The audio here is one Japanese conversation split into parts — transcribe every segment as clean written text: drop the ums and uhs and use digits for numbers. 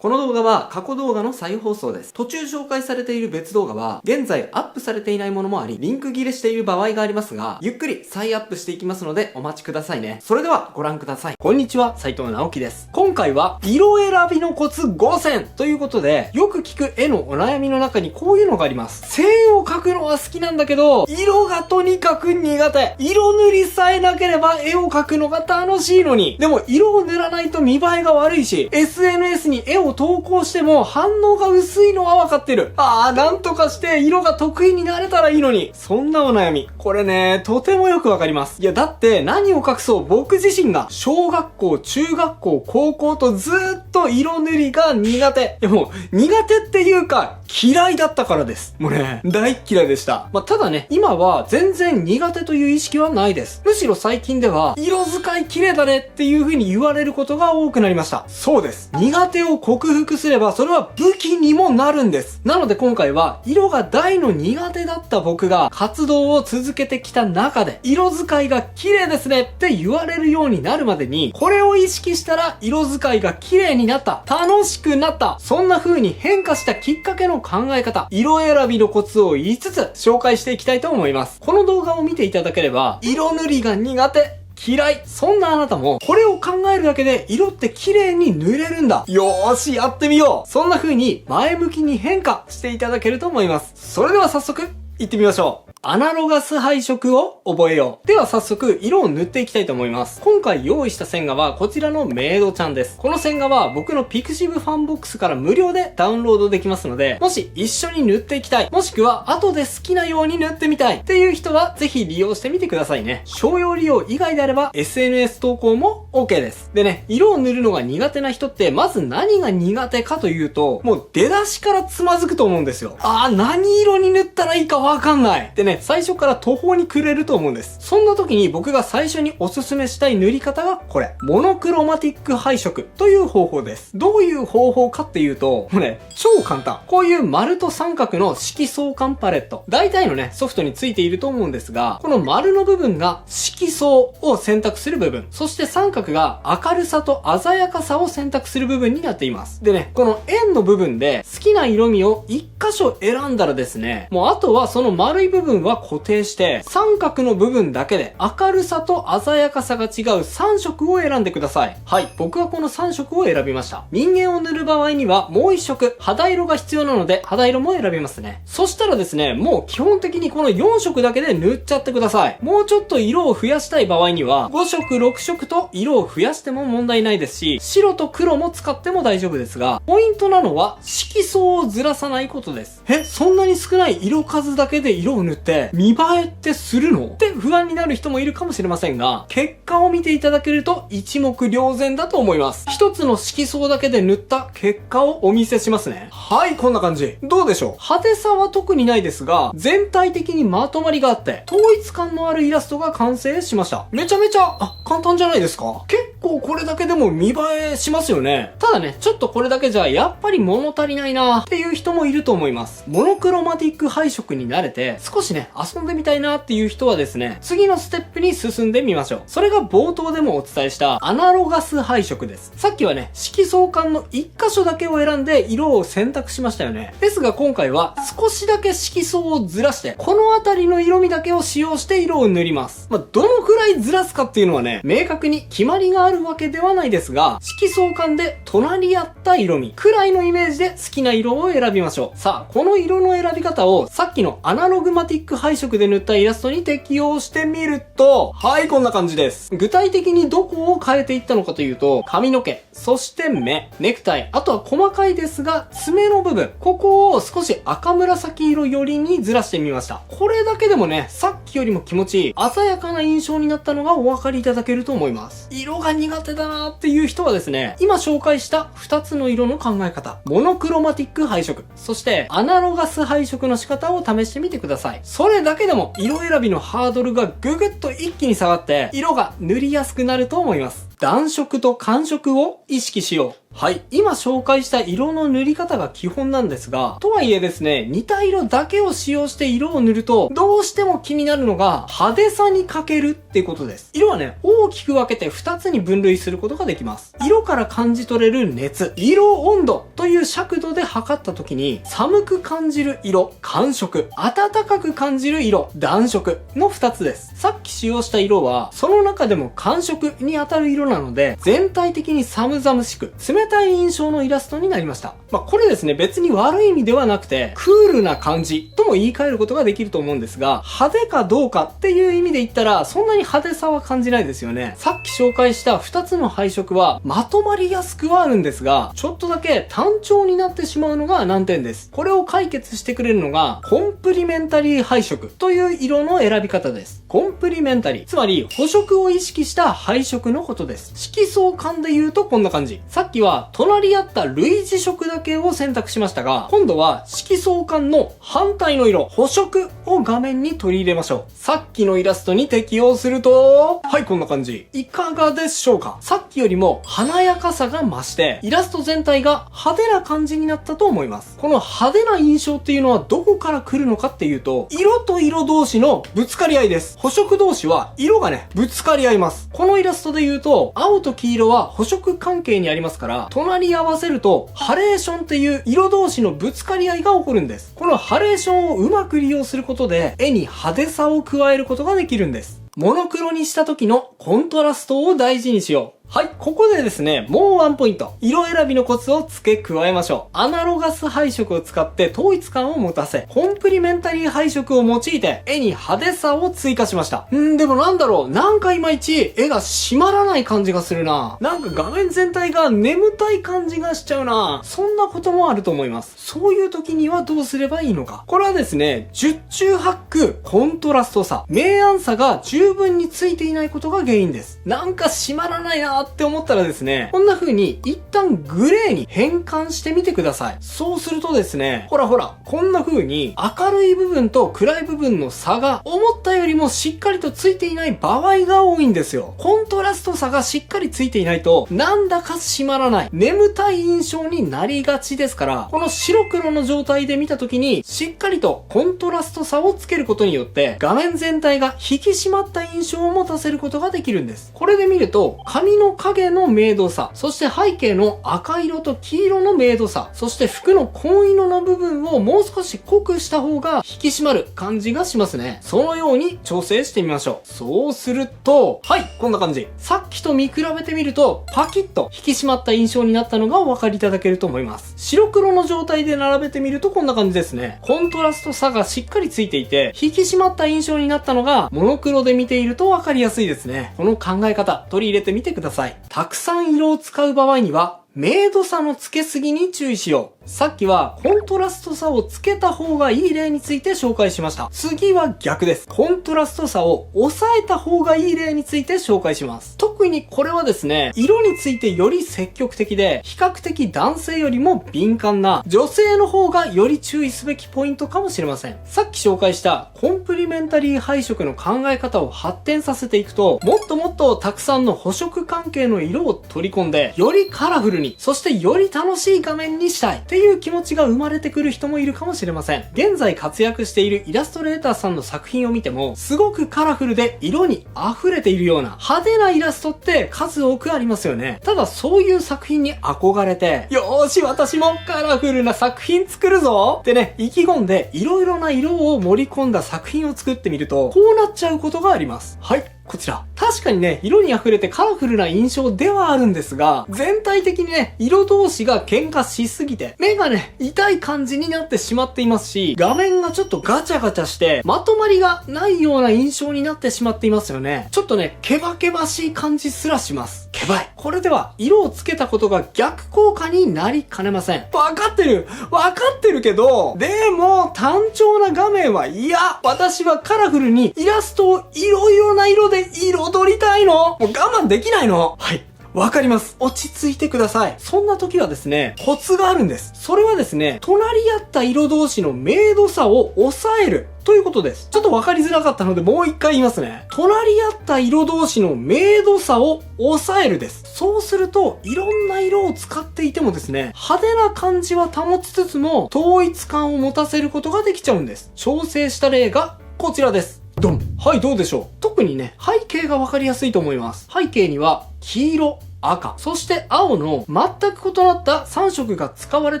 この動画は過去動画の再放送です。途中紹介されている別動画は現在アップされていないものもあり、リンク切れしている場合がありますが、ゆっくり再アップしていきますのでお待ちくださいね。それではご覧ください。こんにちは、斉藤直樹です。今回は色選びのコツ5選ということで、よく聞く絵のお悩みの中にこういうのがあります。線を描くのは好きなんだけど、色がとにかく苦手。色塗りさえなければ絵を描くのが楽しいのに。でも色を塗らないと見栄えが悪いし、SNS に絵を投稿しても反応が薄いのは分かってる。なんとかして色が得意になれたらいいのに。そんなお悩み。これね、とてもよくわかります。いや、だって何を隠そう、僕自身が小学校、中学校、高校とずーっと色塗りが苦手。いやもう、苦手っていうか、嫌いだったからです。もうね、大嫌いでした。ただね、今は全然苦手という意識はないです。むしろ最近では、色使い綺麗だねっていう風に言われることが多くなりました。そうです。苦手を克服すれば、それは武器にもなるんです。なので今回は、色が大の苦手だった僕が活動を続けてきた中で、色使いが綺麗ですねって言われるようになるまでに、これを意識したら色使いが綺麗になった。楽しくなった。そんな風に変化したきっかけの考え方、色選びのコツを5つ紹介していきたいと思います。この動画を見ていただければ、色塗りが苦手、嫌い。そんなあなたも、これを考えるだけで色って綺麗に塗れるんだ。よーし、やってみよう。そんな風に前向きに変化していただけると思います。それでは早速、行ってみましょう。アナロガス配色を覚えよう。では早速、色を塗っていきたいと思います。今回用意した線画はこちらのメイドちゃんです。この線画は僕のピクシブファンボックスから無料でダウンロードできますので、もし一緒に塗っていきたい、もしくは後で好きなように塗ってみたいっていう人はぜひ利用してみてくださいね。商用利用以外であれば SNS 投稿も OK です。でね、色を塗るのが苦手な人ってまず何が苦手かというと、もう出だしからつまずくと思うんですよ。何色に塗ったらいいかわかんない。でね、最初から途方に暮れると思うんです。そんな時に僕が最初におすすめしたい塗り方がこれ。モノクロマティック配色という方法です。どういう方法かっていうと、もうね、超簡単。こういう丸と三角の色相関パレット。大体のね、ソフトについていると思うんですが、この丸の部分が色相を選択する部分。そして三角が明るさと鮮やかさを選択する部分になっています。でね、この円の部分で好きな色味を一箇所選んだらですね、もうあとはその丸い部分は固定して、三角の部分だけで明るさと鮮やかさが違う3色を選んでください。はい、僕はこの3色を選びました。人間を塗る場合にはもう1色肌色が必要なので肌色も選びますね。そしたらですね、もう基本的にこの4色だけで塗っちゃってください。もうちょっと色を増やしたい場合には5色6色と色を増やしても問題ないですし、白と黒も使っても大丈夫ですが、ポイントなのは色相をずらさないことです。そんなに少ない色数だけで色を塗って見栄えってするのって不安になる人もいるかもしれませんが、結果を見ていただけると一目瞭然だと思います。一つの色相だけで塗った結果をお見せしますね。はい、こんな感じ。どうでしょう？派手さは特にないですが、全体的にまとまりがあって統一感のあるイラストが完成しました。めちゃめちゃ簡単じゃないですか？結構これだけでも見栄えしますよね。ただね、ちょっとこれだけじゃやっぱり物足りないなっていう人もいると思います。モノクロマティック配色に慣れて少しね、遊んでみたいなっていう人はですね、次のステップに進んでみましょう。それが冒頭でもお伝えしたアナロガス配色です。さっきはね、色相関の1箇所だけを選んで色を選択しましたよね。ですが今回は少しだけ色相をずらして、この辺りの色味だけを使用して色を塗ります。どのくらいずらすかっていうのはね、明確に決まりがあるわけではないですが、色相関で隣り合った色味くらいのイメージで好きな色を選びましょう。さあ、この色の選び方をさっきのアナログマティック配色で塗ったイラストに適用してみると、はい、こんな感じです。具体的にどこを変えていったのかというと、髪の毛、そして目、ネクタイ、あとは細かいですが、爪の部分、ここを少し赤紫色寄りにずらしてみました。これだけでもね、さっきよりも気持ちいい、鮮やかな印象になったのがお分かりいただけると思います。色が苦手だなーっていう人はですね、今紹介した2つの色の考え方、モノクロマティック配色、そしてアナロガス配色の仕方を試してみてください。それだけでも色選びのハードルがぐぐっと一気に下がって、色が塗りやすくなると思います。暖色と寒色を意識しよう。はい。今紹介した色の塗り方が基本なんですが、とはいえですね、似た色だけを使用して色を塗ると、どうしても気になるのが派手さに欠けるっていうことです。色はね、大きく分けて2つに分類することができます。色から感じ取れる熱、色温度という尺度で測った時に、寒く感じる色、寒色、暖かく感じる色、暖色の2つです。さっき使用した色は、その中でも寒色に当たる色なので、全体的に寒々しく、冷たい印象のイラストになりました。これですね、別に悪い意味ではなくて、クールな感じとも言い換えることができると思うんですが、派手かどうかっていう意味で言ったら、そんなに派手さは感じないですよね。さっき紹介した2つの配色は、まとまりやすくはあるんですが、ちょっとだけ単調になってしまうのが難点です。これを解決してくれるのが、コンプリメンタリー配色という色の選び方です。コンプリメンタリー、つまり補色を意識した配色のことです。色相関で言うとこんな感じ。さっきは隣り合った類似色だけを選択しましたが、今度は色相関の反対の色、補色を画面に取り入れましょう。さっきのイラストに適用すると、はい、こんな感じ。いかがでしょうか？さっきよりも華やかさが増して、イラスト全体が派手な感じになったと思います。この派手な印象っていうのはどこから来るのかっていうと、色と色同士のぶつかり合いです。補色同士は色がね、ぶつかり合います。このイラストで言うと、青と黄色は補色関係にありますから、隣り合わせると、ハレーションっていう色同士のぶつかり合いが起こるんです。このハレーションをうまく利用することで、絵に派手さを加えることができるんです。モノクロにした時のコントラストを大事にしよう。はい、ここでですね、もうワンポイント。色選びのコツを付け加えましょう。アナロガス配色を使って統一感を持たせ、コンプリメンタリー配色を用いて、絵に派手さを追加しました。でもなんだろう、なんかいまいち絵が締まらない感じがするな。なんか画面全体が眠たい感じがしちゃうな。そんなこともあると思います。そういう時にはどうすればいいのか。これはですね、十中八九コントラスト差、明暗差が十分についていないことが原因です。なんか締まらないなって思ったらですね、こんな風に一旦グレーに変換してみてください。そうするとですね、ほらほら、こんな風に明るい部分と暗い部分の差が思ったよりもしっかりとついていない場合が多いんですよ。コントラスト差がしっかりついていないと、なんだか締まらない、眠たい印象になりがちですから、この白黒の状態で見た時に、しっかりとコントラスト差をつけることによって、画面全体が引き締まった印象を持たせることができるんです。これで見ると、髪の影の明度差、そして背景の赤色と黄色の明度差、そして服の紺色の部分をもう少し濃くした方が引き締まる感じがしますね。そのように調整してみましょう。そうすると、はい、こんな感じ。さっきと見比べてみると、パキッと引き締まった印象になったのがお分かりいただけると思います。白黒の状態で並べてみるとこんな感じですね。コントラスト差がしっかりついていて、引き締まった印象になったのが、モノクロで見ていると分かりやすいですね。この考え方、取り入れてみてください。たくさん色を使う場合には、明度差のつけすぎに注意しよう。さっきはコントラスト差をつけた方がいい例について紹介しました。次は逆です。コントラスト差を抑えた方がいい例について紹介します。特にこれはですね、色についてより積極的で、比較的男性よりも敏感な女性の方がより注意すべきポイントかもしれません。さっき紹介したコンプリメンタリー配色の考え方を発展させていくと、もっともっとたくさんの補色関係の色を取り込んで、よりカラフルに、そしてより楽しい画面にしたいっていう気持ちが生まれてくる人もいるかもしれません。現在活躍しているイラストレーターさんの作品を見ても、すごくカラフルで色に溢れているような派手なイラストって数多くありますよね。ただそういう作品に憧れて、よーし私もカラフルな作品作るぞってね、意気込んでいろいろな色を盛り込んだ作品を作ってみると、こうなっちゃうことがあります。はい。こちら。確かにね、色に溢れてカラフルな印象ではあるんですが、全体的にね、色同士が喧嘩しすぎて、目がね、痛い感じになってしまっていますし、画面がちょっとガチャガチャして、まとまりがないような印象になってしまっていますよね。ちょっとね、ケバケバしい感じすらします。ケバい。これでは、色をつけたことが逆効果になりかねません。わかってるけど、でも、単調な画面は嫌。私はカラフルにイラストをいろいろな色で彩りたいの。もう我慢できないの。はい。わかります。落ち着いてください。そんな時はですね、コツがあるんです。それはですね、隣り合った色同士の明度差を抑えるということです。ちょっとわかりづらかったのでもう一回言いますね。隣り合った色同士の明度差を抑えるです。そうすると、いろんな色を使っていてもですね、派手な感じは保ちつつも、統一感を持たせることができちゃうんです。調整した例がこちらです。ドン。はい、どうでしょう。特にね、背景がわかりやすいと思います。背景には、黄色、赤、そして青の全く異なった3色が使われ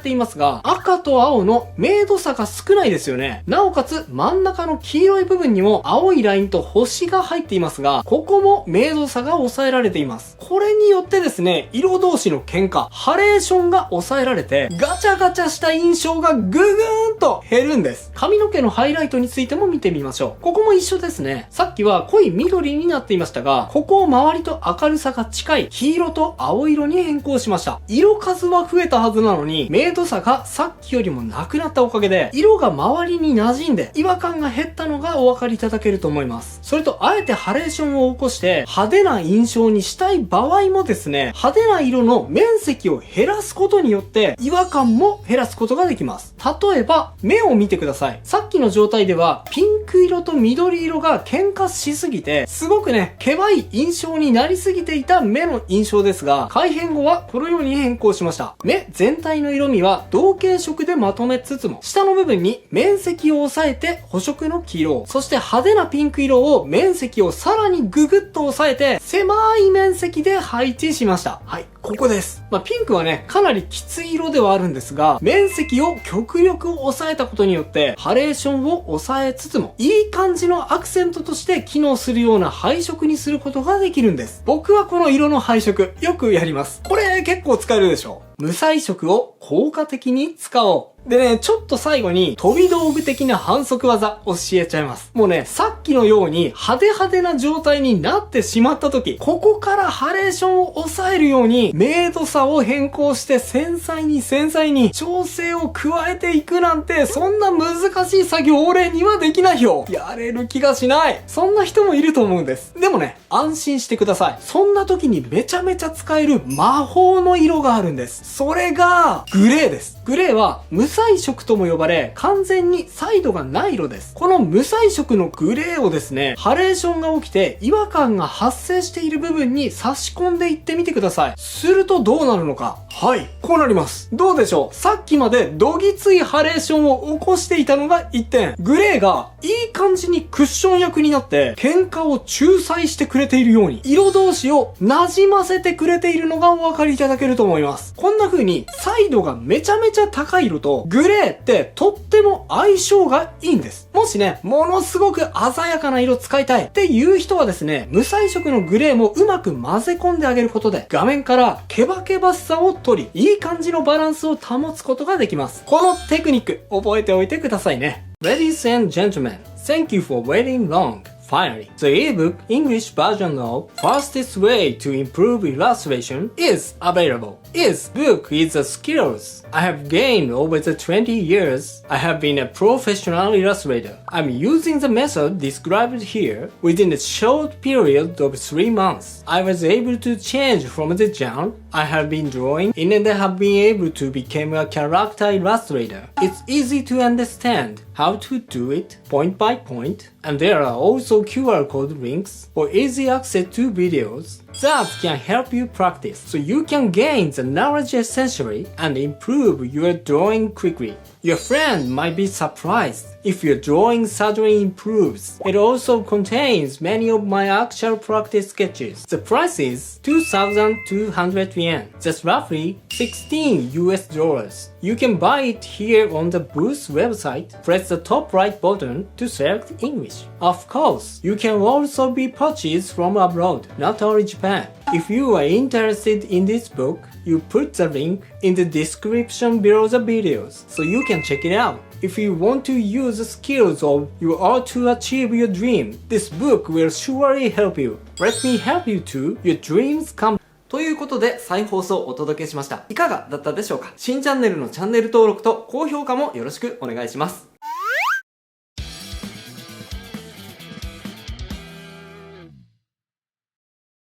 ていますが、赤と青の明度差が少ないですよね。なおかつ真ん中の黄色い部分にも青いラインと星が入っていますが、ここも明度差が抑えられています。これによってですね、色同士の喧嘩、ハレーションが抑えられて、ガチャガチャした印象がぐぐーんと減るんです。髪の毛のハイライトについても見てみましょう。ここも一緒ですね。さっきは濃い緑になっていましたが、ここを周りと明るさが近い黄色と青色に変更しました。色数は増えたはずなのに、明度差がさっきよりもなくなったおかげで、色が周りに馴染んで違和感が減ったのがお分かりいただけると思います。それと、あえてハレーションを起こして派手な印象にしたい場合もですね、派手な色の面積を減らすことによって違和感も減らすことができます。例えば、目を見てください。さっきの状態では、ピンク色と緑色が喧嘩しすぎて、すごくね、けばい印象になりすぎていた目の印象ですが、改変後はこのように変更しました。目全体の色味は同系色でまとめつつも、下の部分に面積を抑えて補色の黄色、そして派手なピンク色を面積をさらにググッと抑えて、狭い面積で配置しました。はい。ここです。ピンクはね、かなりきつい色ではあるんですが、面積を極力抑えたことによって、ハレーションを抑えつつも、いい感じのアクセントとして機能するような配色にすることができるんです。僕はこの色の配色、よくやります。これ結構使えるでしょ。無彩色を効果的に使おう。でね、ちょっと最後に飛び道具的な反則技教えちゃいます。もうね、さっきのように派手派手な状態になってしまった時、ここからハレーションを抑えるように明度差を変更して繊細に調整を加えていくなんて、そんな難しい作業俺にはできないよ。やれる気がしない。そんな人もいると思うんです。でもね、安心してください。そんな時にめちゃめちゃ使える魔法の色があるんです。それがグレーです。グレーは無彩色とも呼ばれ、完全にサイドがない色です。この無彩色のグレーをですね、ハレーションが起きて違和感が発生している部分に差し込んでいってみてください。するとどうなるのか。はい、こうなります。どうでしょう。さっきまでどぎついハレーションを起こしていたのが一点、グレーがいい感じにクッション役になって喧嘩を仲裁してくれているように、色同士を馴染ませてくれているのがお分かりいただけると思います。こんな風にサイドがめちゃめちゃ高い色とグレーってとっても相性がいいんです。もしね、ものすごく鮮やかな色使いたいっていう人はですね、無彩色のグレーもうまく混ぜ込んであげることで、画面からケバケバしさを取り、いい感じのバランスを保つことができます。このテクニック、覚えておいてくださいね。Ladies and gentlemen, thank you for waiting long. Finally, the ebook English version of Fastest Way to Improve Illustration is available. This book is a skills I have gained over the 20 years. I have been a professional illustrator. I'm using the method described here within a short period of 3 months. I was able to change from the genre I have been drawing and I have been able to become a character illustrator. It's easy to understand how to do it point by point, and there are also QR code links for easy access to videos that can help you practice, so you can gain the knowledge essentially and improve your drawing quickly. Your friend might be surprised if your drawing suddenly improves. It also contains many of my actual practice sketches. The price is 2,200 yen. That's roughly $16. You can buy it here on the booth website. Press the top right button to select English. Of course, you can also be purchased from abroad, not only Japan. If you are interested in this book, you put the link in the description below the videos, so you can check it out. If you want to use the skills of your art to achieve your dream, this book will surely help you. Let me help you to your dreams come. ということで再放送をお届けしました。いかがだったでしょうか。新チャンネルのチャンネル登録と高評価もよろしくお願いします。